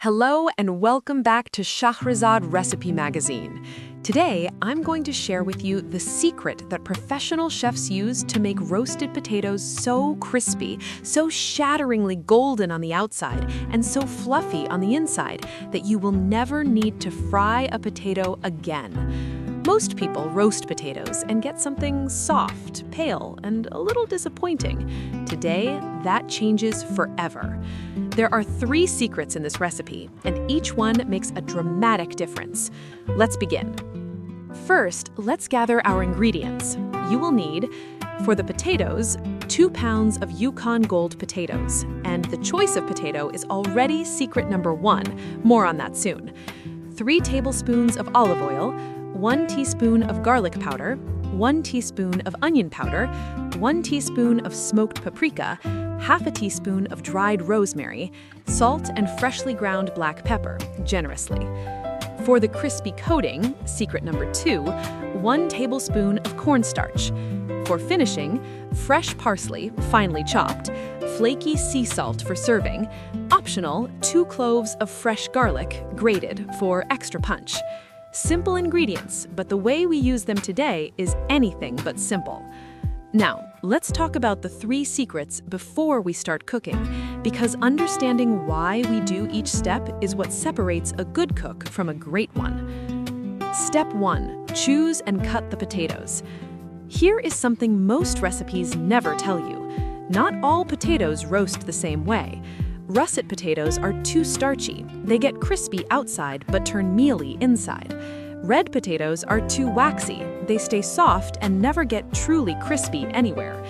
Hello and welcome back to Shahrazad Recipe Magazine. Today, I'm going to share with you the secret that professional chefs use to make roasted potatoes so crispy, so shatteringly golden on the outside, and so fluffy on the inside that you will never need to fry a potato again. Most people roast potatoes and get something soft, pale, and a little disappointing. Today, that changes forever. There are 3 secrets in this recipe, and each one makes a dramatic difference. Let's begin. First, let's gather our ingredients. You will need, for the potatoes, 2 pounds of Yukon Gold potatoes, and the choice of potato is already secret number 1. More on that soon. 3 tablespoons of olive oil, 1 teaspoon of garlic powder, 1 teaspoon of onion powder, 1 teaspoon of smoked paprika, half a teaspoon of dried rosemary, salt and freshly ground black pepper, generously. For the crispy coating, secret number 2, 1 tablespoon of cornstarch. For finishing, fresh parsley, finely chopped, flaky sea salt for serving, optional 2 cloves of fresh garlic, grated for extra punch. Simple ingredients, but the way we use them today is anything but simple. Now, let's talk about the 3 secrets before we start cooking, because understanding why we do each step is what separates a good cook from a great one. Step 1, choose and cut the potatoes. Here is something most recipes never tell you. Not all potatoes roast the same way. Russet potatoes are too starchy. They get crispy outside but turn mealy inside. Red potatoes are too waxy. They stay soft and never get truly crispy anywhere.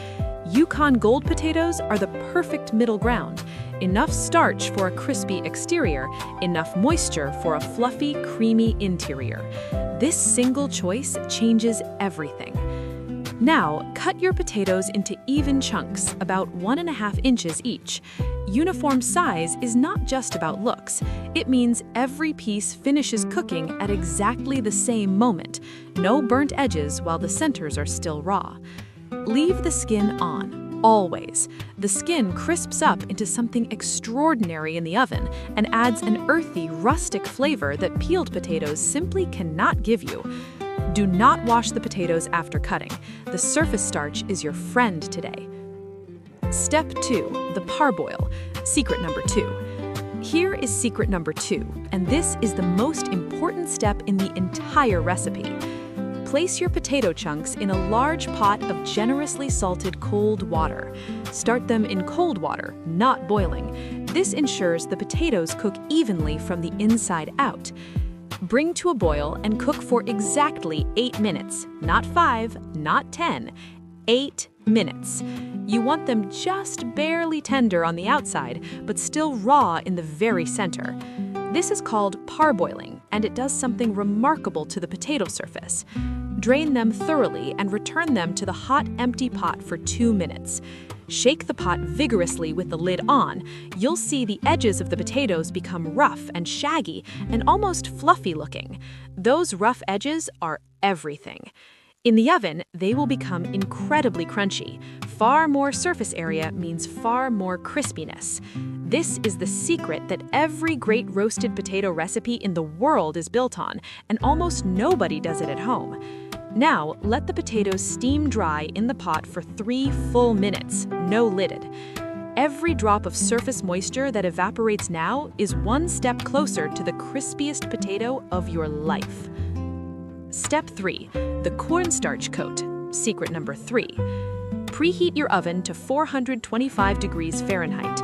Yukon Gold potatoes are the perfect middle ground. Enough starch for a crispy exterior, enough moisture for a fluffy, creamy interior. This single choice changes everything. Now, cut your potatoes into even chunks, about 1.5 inches each. Uniform size is not just about looks. It means every piece finishes cooking at exactly the same moment. No burnt edges while the centers are still raw. Leave the skin on, always. The skin crisps up into something extraordinary in the oven and adds an earthy, rustic flavor that peeled potatoes simply cannot give you. Do not wash the potatoes after cutting. The surface starch is your friend today. Step 2, the parboil, secret number 2. Here is secret number 2, and this is the most important step in the entire recipe. Place your potato chunks in a large pot of generously salted cold water. Start them in cold water, not boiling. This ensures the potatoes cook evenly from the inside out. Bring to a boil and cook for exactly 8 minutes, not 5, not 10, 8 minutes. You want them just barely tender on the outside, but still raw in the very center. This is called parboiling, and it does something remarkable to the potato surface. Drain them thoroughly and return them to the hot, empty pot for 2 minutes. Shake the pot vigorously with the lid on. You'll see the edges of the potatoes become rough and shaggy and almost fluffy looking. Those rough edges are everything. In the oven, they will become incredibly crunchy. Far more surface area means far more crispiness. This is the secret that every great roasted potato recipe in the world is built on, and almost nobody does it at home. Now, let the potatoes steam dry in the pot for 3 full minutes, no lidded. Every drop of surface moisture that evaporates now is 1 step closer to the crispiest potato of your life. Step 3, the cornstarch coat, secret number 3. Preheat your oven to 425 degrees Fahrenheit.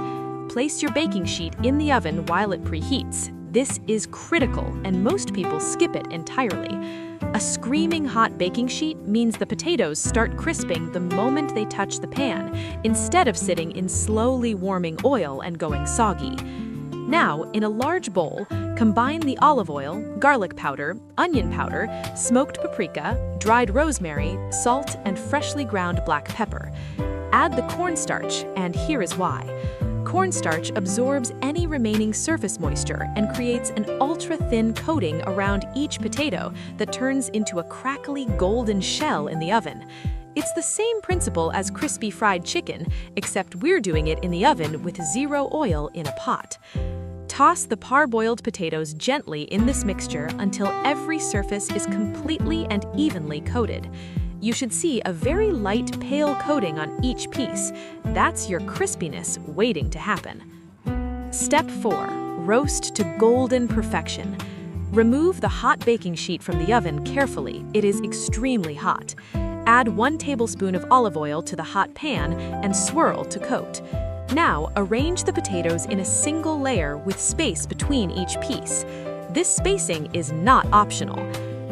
Place your baking sheet in the oven while it preheats. This is critical, and most people skip it entirely. A screaming hot baking sheet means the potatoes start crisping the moment they touch the pan, instead of sitting in slowly warming oil and going soggy. Now, in a large bowl, combine the olive oil, garlic powder, onion powder, smoked paprika, dried rosemary, salt, and freshly ground black pepper. Add the cornstarch, and here is why. Cornstarch absorbs any remaining surface moisture and creates an ultra-thin coating around each potato that turns into a crackly golden shell in the oven. It's the same principle as crispy fried chicken, except we're doing it in the oven with 0 oil in a pot. Toss the parboiled potatoes gently in this mixture until every surface is completely and evenly coated. You should see a very light pale coating on each piece. That's your crispiness waiting to happen. Step 4. Roast to golden perfection. Remove the hot baking sheet from the oven carefully. It is extremely hot. Add 1 tablespoon of olive oil to the hot pan and swirl to coat. Now, arrange the potatoes in a single layer with space between each piece. This spacing is not optional.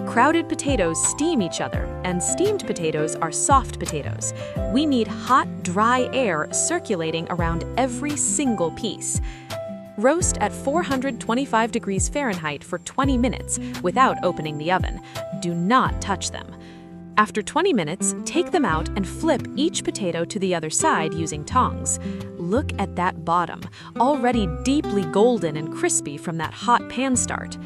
Crowded potatoes steam each other, and steamed potatoes are soft potatoes. We need hot, dry air circulating around every single piece. Roast at 425 degrees Fahrenheit for 20 minutes without opening the oven. Do not touch them. After 20 minutes, take them out and flip each potato to the other side using tongs. Look at that bottom, already deeply golden and crispy from that hot pan start.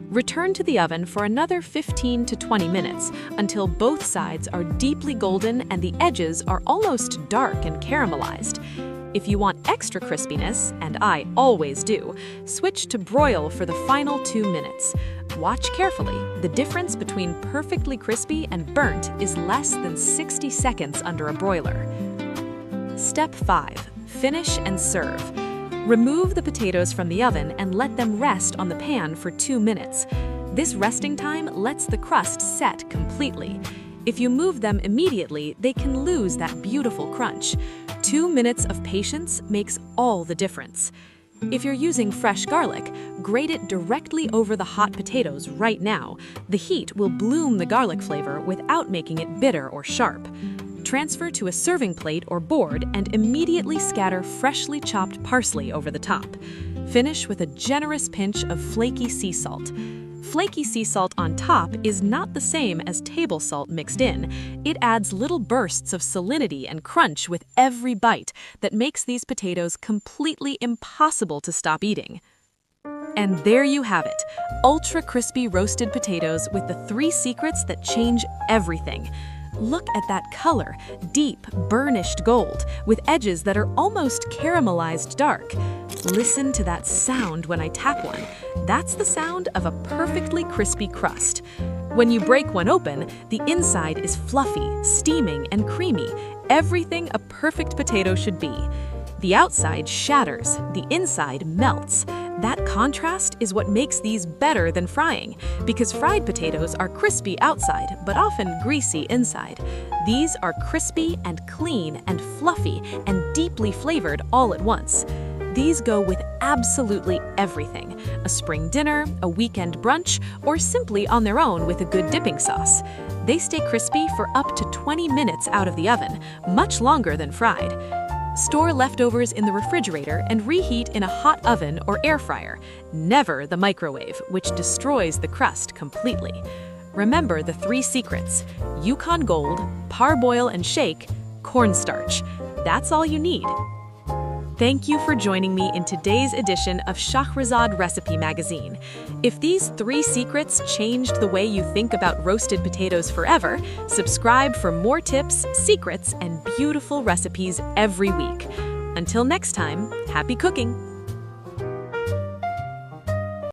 Return to the oven for another 15 to 20 minutes until both sides are deeply golden and the edges are almost dark and caramelized. If you want extra crispiness, and I always do, switch to broil for the final 2 minutes. Watch carefully. The difference between perfectly crispy and burnt is less than 60 seconds under a broiler. Step 5. Finish and serve. Remove the potatoes from the oven and let them rest on the pan for 2 minutes. This resting time lets the crust set completely. If you move them immediately, they can lose that beautiful crunch. 2 minutes of patience makes all the difference. If you're using fresh garlic, grate it directly over the hot potatoes right now. The heat will bloom the garlic flavor without making it bitter or sharp. Transfer to a serving plate or board and immediately scatter freshly chopped parsley over the top. Finish with a generous pinch of flaky sea salt. Flaky sea salt on top is not the same as table salt mixed in. It adds little bursts of salinity and crunch with every bite that makes these potatoes completely impossible to stop eating. And there you have it, ultra crispy roasted potatoes with the 3 secrets that change everything. Look at that color, deep, burnished gold, with edges that are almost caramelized dark. Listen to that sound when I tap one. That's the sound of a perfectly crispy crust. When you break one open, the inside is fluffy, steaming, and creamy, everything a perfect potato should be. The outside shatters, the inside melts. That contrast is what makes these better than frying, because fried potatoes are crispy outside, but often greasy inside. These are crispy and clean and fluffy and deeply flavored all at once. These go with absolutely everything: a spring dinner, a weekend brunch, or simply on their own with a good dipping sauce. They stay crispy for up to 20 minutes out of the oven, much longer than fried. Store leftovers in the refrigerator and reheat in a hot oven or air fryer, never the microwave, which destroys the crust completely. Remember the 3 secrets: Yukon Gold, parboil and shake, cornstarch. That's all you need. Thank you for joining me in today's edition of Shahrazad Recipe Magazine. If these 3 secrets changed the way you think about roasted potatoes forever, subscribe for more tips, secrets, and beautiful recipes every week. Until next time, happy cooking!